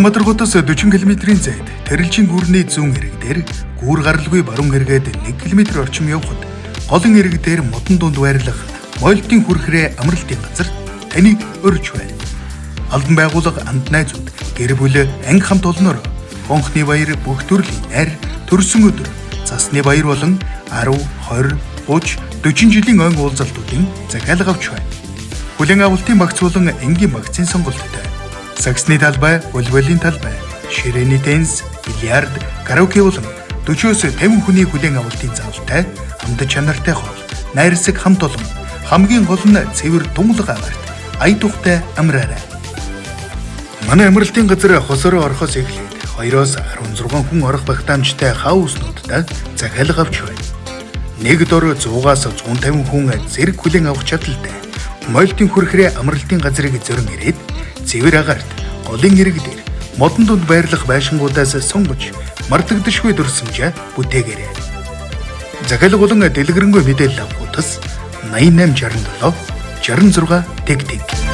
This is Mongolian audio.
Улаанбаатар хотоос 40 км-ийн зайд Тэрэлжин гүрний зүүн хэрэг дээр гүүр гаралгүй баруун хэрэгэд 1 км орчим явхад голын хэрэг дээр модон дунд байрлах мойлтын хүрхрээ амралтын газар таныг өрж байна. Албан байгууллага анд найзууд гэр бүл анги хамт олноор гонхны баяр бүх төрлийн найр төрсөн өдөр цасны баяр болон 10, 20, 30, 40 жилийн ойн уулзалтуудын захиалга авч байна. Хүлээн авалтын багц болон энгийн багцын сонголттой. Саксны талбай, волейболын талбай, ширээний теннис, бильярд, караоке болон 40-оос 50 хүний хүлээн авалтын заалтай, хамт чанартай хоол, найрсаг хамт олон, хамгийн гол нь цэвэр тунгалаг агаарт ая тухтай амраарай. Манай амралтын газар хосороо орохоос эхлээд 2-оос 16 хүн орох багтаамжтай хав уснуудтай захиалга авч байна. Нэг дор 100-аас 150 хүн зэрэг хүлээн авах чадaltaй. Мойлтын хүрхрээ амралтын газрыг зөрөн ирээд цэвэр агаарт голын хэрэг дээр модон дунд байрлах байшингуудаас сонгож мартагдашгүй дурсамжаа бүтээгээрэй. Захиалга болон дэлгэрэнгүй мэдээлэл авах утас 8867 66 тэг тэг.